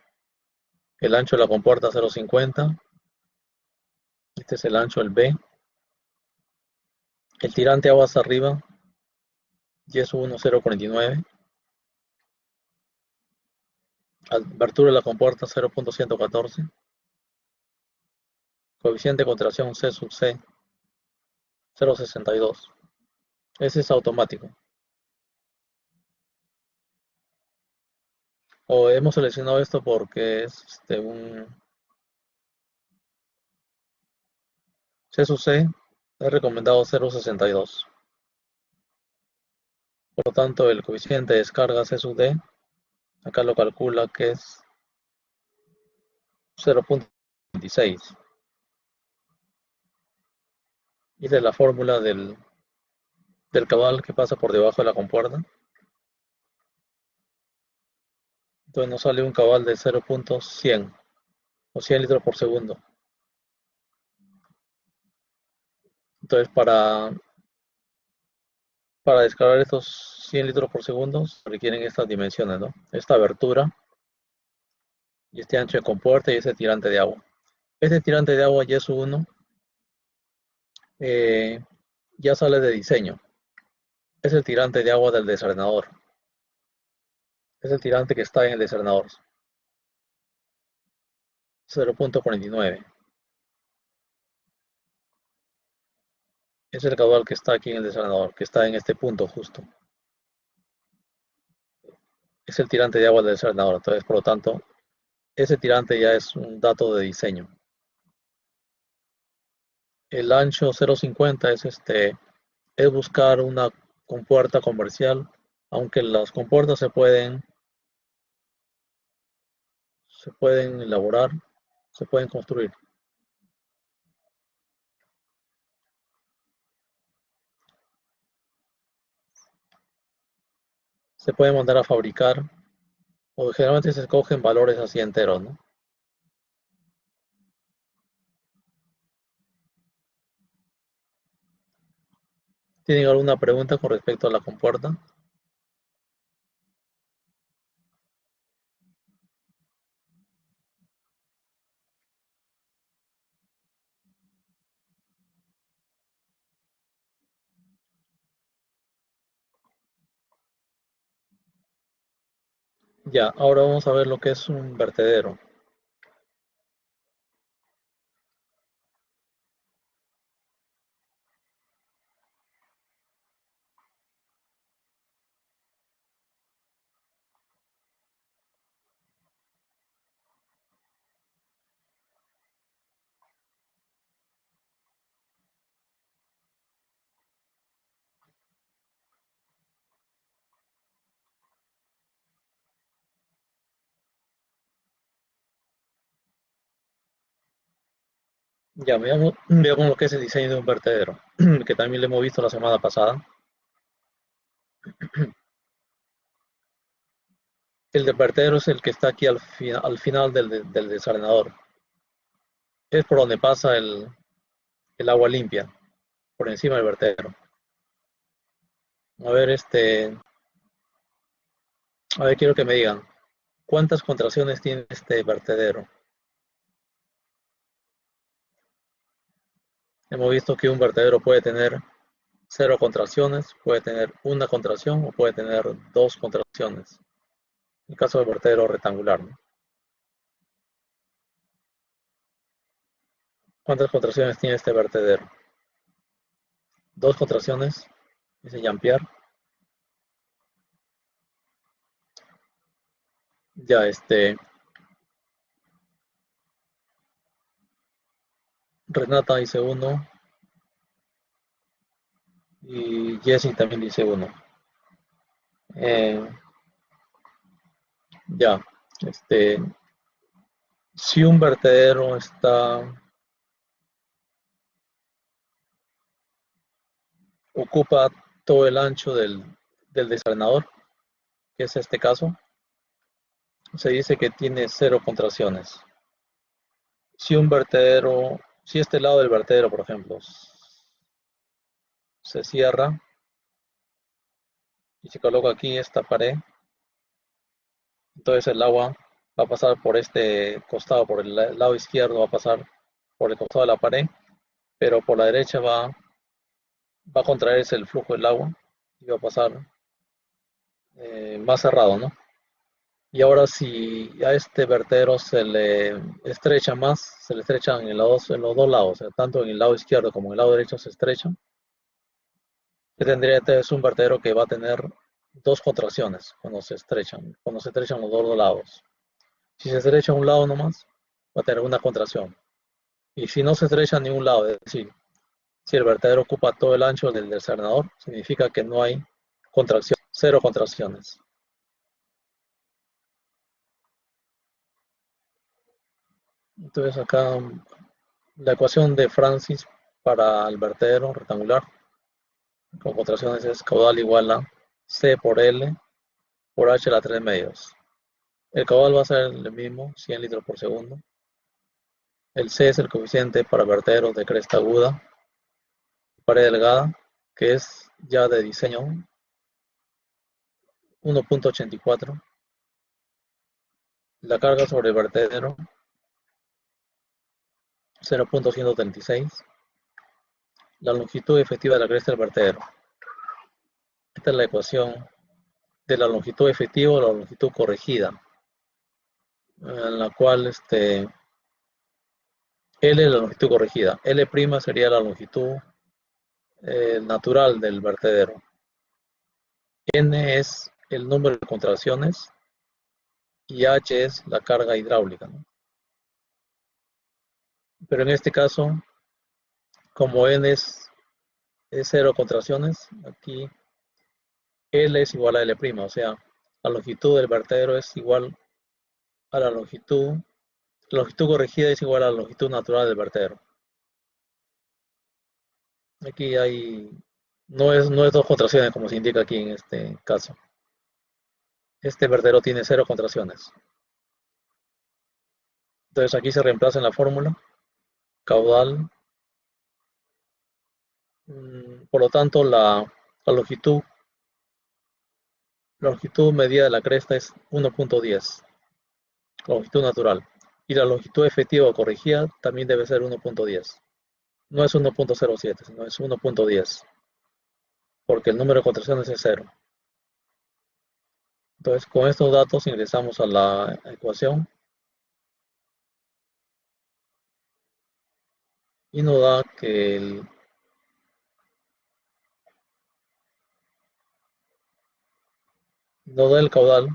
[SPEAKER 1] el ancho de la compuerta 0.50, este es el ancho del B, el tirante aguas arriba Y1 0.49, abertura de la compuerta 0.114, coeficiente de contracción C sub C 0.62. Ese es automático. O hemos seleccionado esto porque es un C sub C es recomendado 0.62. Por lo tanto, el coeficiente de descarga C sub D, acá lo calcula que es 0.26. Y de la fórmula del cabal que pasa por debajo de la compuerta. Entonces nos sale un cabal de 0.100 o 100 litros por segundo. Entonces para descargar estos 100 litros por segundo se requieren estas dimensiones, ¿no? Esta abertura y este ancho de compuerta y ese tirante de agua. Este tirante de agua Y1 ya sale de diseño. Es el tirante de agua del desalenador. Es el tirante que está en el desalenador. 0.49. Es el caudal que está aquí en el desalenador, que está en este punto justo. Es el tirante de agua del desalenador. Entonces, por lo tanto, ese tirante ya es un dato de diseño. El ancho 0.50 es buscar una compuerta comercial, aunque las compuertas se pueden elaborar, se pueden construir. Se pueden mandar a fabricar, o generalmente se escogen valores así enteros, ¿no? ¿Tienen alguna pregunta con respecto a la compuerta? Ya, ahora vamos a ver lo que es un vertedero. Ya, veamos lo que es el diseño de un vertedero, que también lo hemos visto la semana pasada. El del vertedero es el que está aquí al final del desalenador. Es por donde pasa el agua limpia, por encima del vertedero. A ver, quiero que me digan, ¿cuántas contracciones tiene este vertedero? Hemos visto que un vertedero puede tener 0 contracciones, puede tener una contracción o puede tener 2 contracciones. En el caso del vertedero rectangular, ¿no? ¿Cuántas contracciones tiene este vertedero? 2 contracciones, dice Jean-Pierre. Ya, Renata dice 1 y Jesse también dice 1. Ya, este, si un vertedero ocupa todo el ancho del desalenador, que es este caso, se dice que tiene 0 contracciones. Si este lado del vertedero, por ejemplo, se cierra y se coloca aquí esta pared, entonces el agua va a pasar por este costado, por el lado izquierdo va a pasar por el costado de la pared, pero por la derecha va a contraerse el flujo del agua y va a pasar más cerrado, ¿no? Y ahora si a este vertedero se le estrecha más, se le estrechan en los dos lados, o sea, tanto en el lado izquierdo como en el lado derecho se estrechan, que tendría entonces un vertedero que va a tener 2 contracciones cuando se estrechan los dos lados. Si se estrecha un lado nomás, va a tener una contracción. Y si no se estrecha ni un lado, es decir, si el vertedero ocupa todo el ancho del desalenador, significa que no hay contracción, 0 contracciones. Entonces acá la ecuación de Francis para el vertedero rectangular con contracciones es caudal igual a C por L por H a la 3 medios. El caudal va a ser el mismo, 100 litros por segundo. El C es el coeficiente para vertederos de cresta aguda, pared delgada, que es ya de diseño 1.84. La carga sobre el vertedero 0.136. La longitud efectiva de la cresta del vertedero. Esta es la ecuación de la longitud efectiva o la longitud corregida, en la cual L es la longitud corregida. L' sería la longitud natural del vertedero. N es el número de contracciones y H es la carga hidráulica, ¿no? Pero en este caso, como N es 0 contracciones, aquí L es igual a L', o sea, la longitud del vertedero es igual a la longitud corregida es igual a la longitud natural del vertedero. Aquí no es dos contracciones como se indica aquí en este caso. Este vertedero tiene 0 contracciones. Entonces aquí se reemplaza en la fórmula caudal. Por lo tanto, la longitud medida de la cresta es 1.10, longitud natural. Y la longitud efectiva o corregida también debe ser 1.10. No es 1.07, sino es 1.10, porque el número de contracciones es 0. Entonces, con estos datos ingresamos a la ecuación y nos da que el caudal,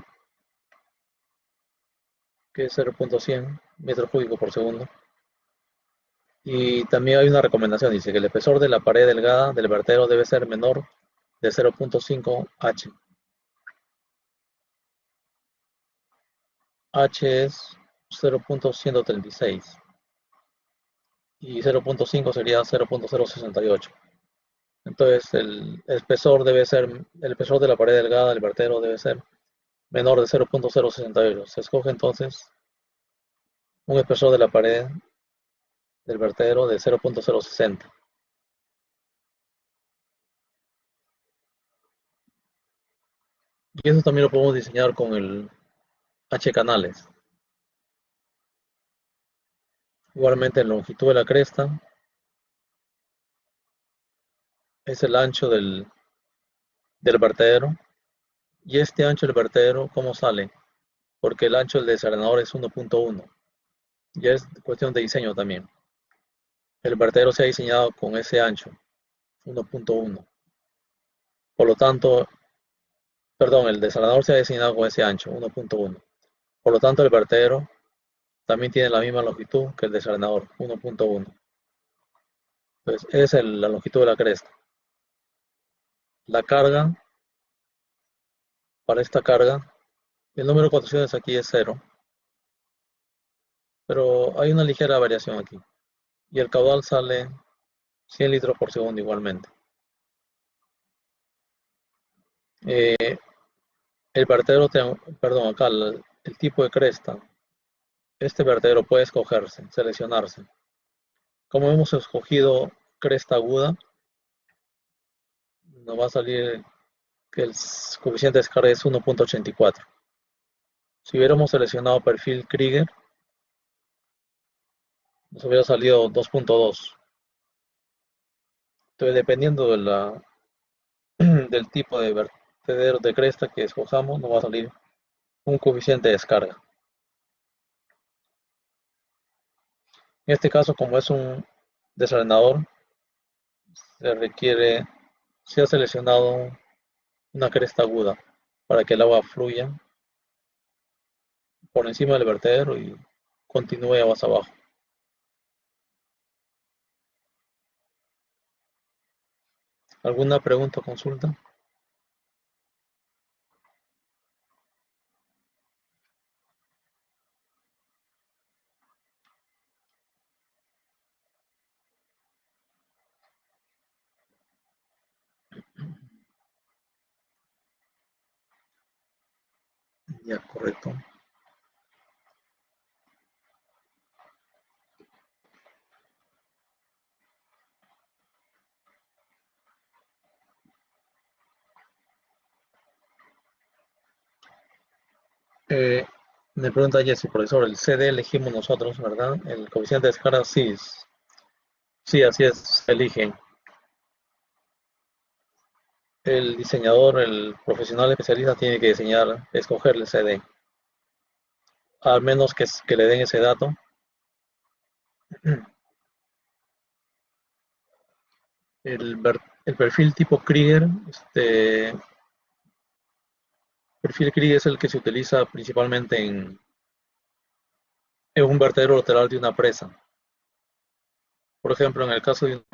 [SPEAKER 1] que es 0.100 metros cúbicos por segundo. Y también hay una recomendación, dice que el espesor de la pared delgada del vertedero debe ser menor de 0.5 H. H es 0.136 y 0.5 sería 0.068. Entonces el espesor de la pared delgada del vertedero debe ser menor de 0.068. Se escoge entonces un espesor de la pared del vertedero de 0.060. Y eso también lo podemos diseñar con el H canales. Igualmente, la longitud de la cresta es el ancho del vertedero. Y este ancho del vertedero, ¿cómo sale? Porque el ancho del desarenador es 1.1. Ya es cuestión de diseño también. El vertedero se ha diseñado con ese ancho, 1.1. Por lo tanto, perdón, el desarenador se ha diseñado con ese ancho, 1.1. Por lo tanto, el vertedero también tiene la misma longitud que el desarenador, 1.1. Entonces, esa es la longitud de la cresta. La carga, para esta carga, el número de contracciones aquí es 0, pero hay una ligera variación aquí. Y el caudal sale 100 litros por segundo igualmente. El vertedero, perdón, acá el tipo de cresta. Este vertedero puede escogerse, seleccionarse. Como hemos escogido cresta aguda, nos va a salir que el coeficiente de descarga es 1.84. Si hubiéramos seleccionado perfil Krieger, nos hubiera salido 2.2. Entonces, dependiendo del tipo de vertedero de cresta que escojamos, nos va a salir un coeficiente de descarga. En este caso, como es un desalenador, se ha seleccionado una cresta aguda para que el agua fluya por encima del vertedero y continúe aguas abajo. ¿Alguna pregunta o consulta? Ya, correcto. Me pregunta Jessy, profesor, el CD elegimos nosotros, ¿verdad? El coeficiente de descarga, sí, sí, así es, se elige. El diseñador, el profesional especialista tiene que escoger el CD, al menos que le den ese dato. El perfil tipo Krieger, perfil Krieger es el que se utiliza principalmente en un vertedero lateral de una presa. Por ejemplo, en el caso de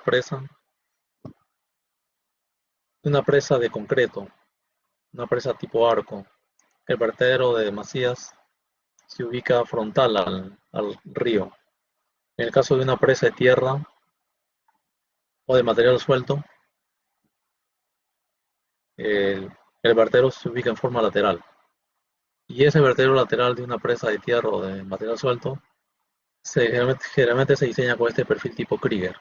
[SPEAKER 1] una presa de concreto, una presa tipo arco, el vertedero de Macías se ubica frontal al río. En el caso de una presa de tierra o de material suelto, el vertedero se ubica en forma lateral. Y ese vertedero lateral de una presa de tierra o de material suelto generalmente se diseña con este perfil tipo Krieger.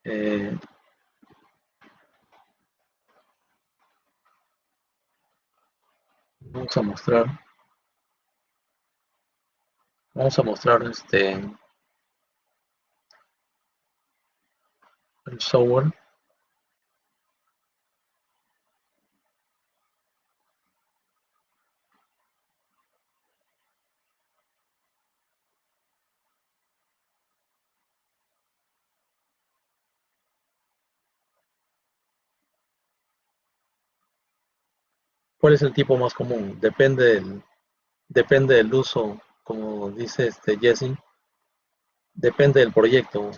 [SPEAKER 1] Eh, vamos a mostrar, vamos a mostrar el software. ¿Cuál es el tipo más común? Depende del uso, como dice Jesse, depende del proyecto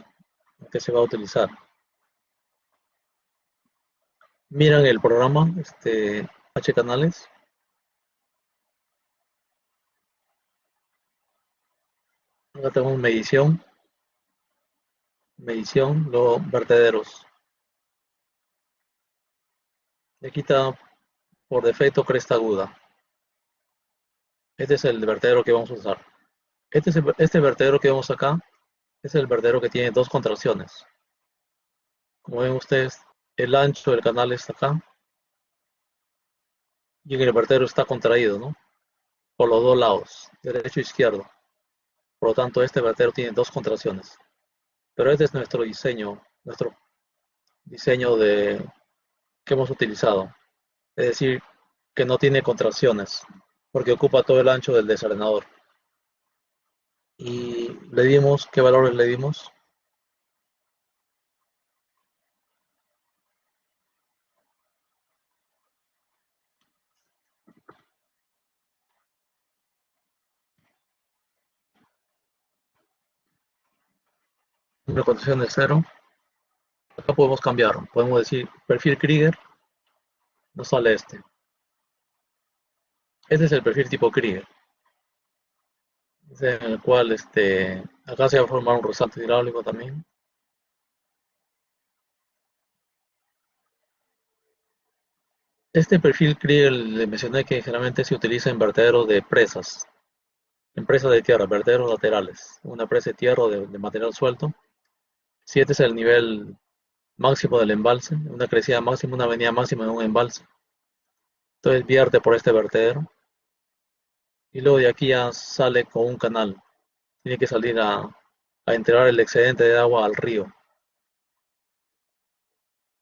[SPEAKER 1] que se va a utilizar. Miran el programa, H canales. Acá tenemos medición, luego vertederos. Le quita por defecto cresta aguda. Este es el vertedero que vamos a usar. Este vertedero que vemos acá es el vertedero que tiene dos contracciones. Como ven ustedes, el ancho del canal está acá y el vertedero está contraído, ¿no? Por los dos lados, derecho e izquierdo. Por lo tanto, este vertedero tiene dos contracciones. Pero este es nuestro diseño que hemos utilizado. Es decir, que no tiene contracciones, porque ocupa todo el ancho del desarenador. Y le dimos, ¿qué valores le dimos? Una contracción de 0. Acá podemos cambiar, podemos decir perfil Krieger, nos sale este. Este es el perfil tipo Krieger, en el cual acá se va a formar un resalte hidráulico también. Este perfil Krieger le mencioné que generalmente se utiliza en vertederos de presas, en presas de tierra, vertederos laterales, una presa de tierra o de material suelto. Si este es el nivel máximo del embalse, una crecida máxima, una avenida máxima de un embalse, entonces vierte por este vertedero y luego de aquí ya sale con un canal. Tiene que salir a entregar el excedente de agua al río.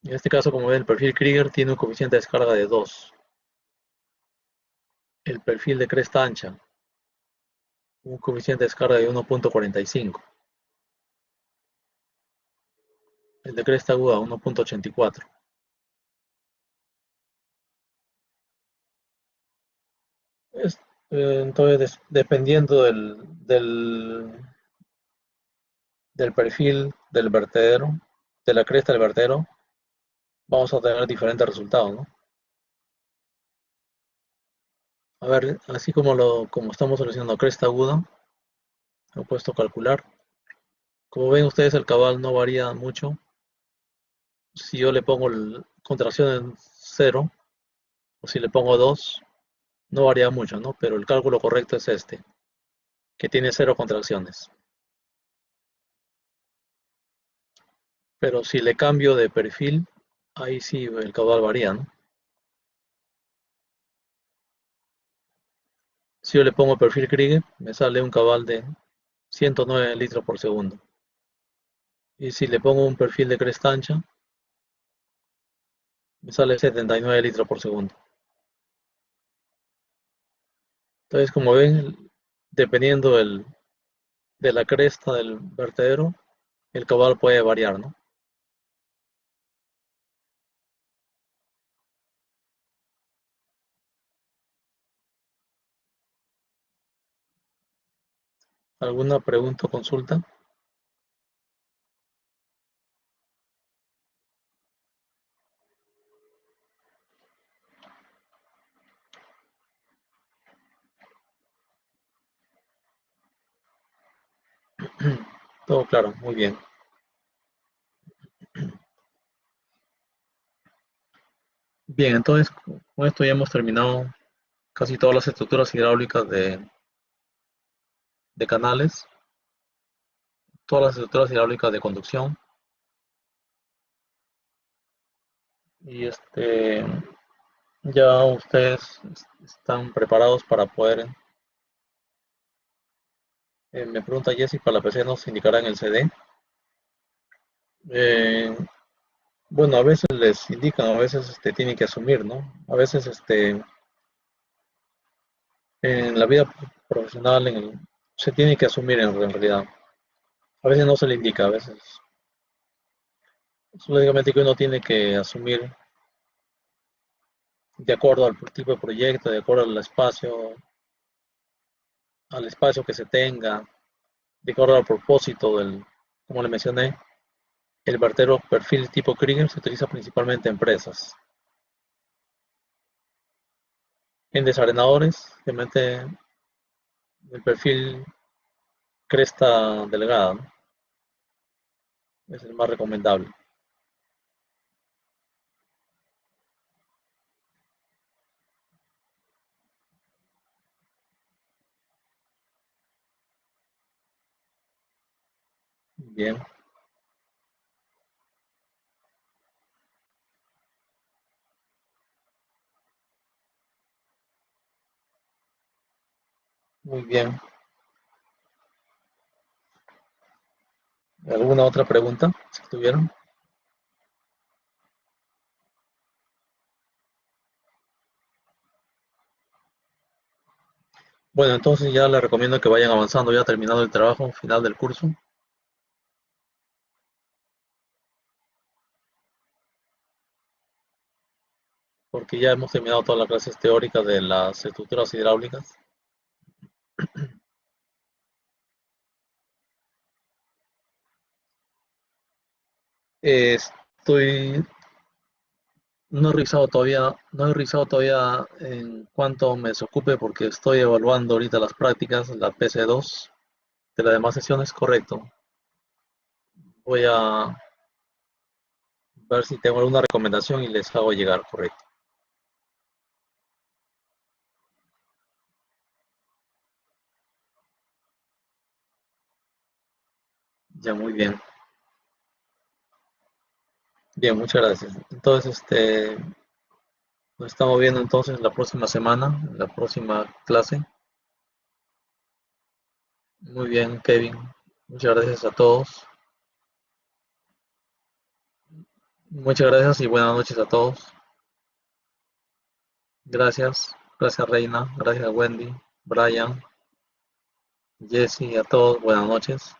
[SPEAKER 1] En este caso, como ven, el perfil Krieger tiene un coeficiente de descarga de 2. El perfil de cresta ancha, un coeficiente de descarga de 1.45. El de cresta aguda, 1.84. Entonces, dependiendo del perfil del vertedero, de la cresta del vertedero, vamos a tener diferentes resultados, ¿no? A ver, así como estamos solucionando cresta aguda, he puesto calcular. Como ven ustedes, el cabal no varía mucho. Si yo le pongo contracción en 0, o si le pongo 2, no varía mucho, ¿no? Pero el cálculo correcto es este, que tiene 0 contracciones. Pero si le cambio de perfil, ahí sí el caudal varía, ¿no? Si yo le pongo perfil Krieger, me sale un caudal de 109 litros por segundo. Y si le pongo un perfil de cresta ancha, me sale 79 litros por segundo. Entonces, como ven, dependiendo de la cresta del vertedero, el caudal puede variar, ¿no? ¿Alguna pregunta o consulta? Todo claro, muy bien. Bien, entonces con esto ya hemos terminado casi todas las estructuras hidráulicas de canales, todas las estructuras hidráulicas de conducción. Y ya ustedes están preparados para poder, me pregunta Jessy, para la PC nos indicará en el CD. Eh, bueno, a veces les indican, a veces tienen que asumir, ¿no? A veces en la vida profesional se tiene que asumir en realidad. A veces no se le indica, a veces es únicamente que uno tiene que asumir de acuerdo al tipo de proyecto, de acuerdo al espacio que se tenga, de acuerdo al propósito como le mencioné, el vertedero perfil tipo Krieger se utiliza principalmente en presas. En desarenadores, obviamente el perfil cresta delgada, ¿no? Es el más recomendable. Bien, muy bien. ¿Alguna otra pregunta? Si tuvieron. Bueno, entonces ya les recomiendo que vayan avanzando, ya terminado el trabajo final del curso, porque ya hemos terminado todas las clases teóricas de las estructuras hidráulicas. Estoy, no he revisado todavía en cuánto me desocupe porque estoy evaluando ahorita las prácticas, la PC2 de las demás sesiones, correcto. Voy a ver si tengo alguna recomendación y les hago llegar, correcto. Ya, muy bien. Bien, muchas gracias. Entonces, nos estamos viendo entonces la próxima semana, en la próxima clase. Muy bien, Kevin. Muchas gracias a todos. Muchas gracias y buenas noches a todos. Gracias. Gracias, Reina. Gracias, Wendy, Brian, Jesse, a todos. Buenas noches.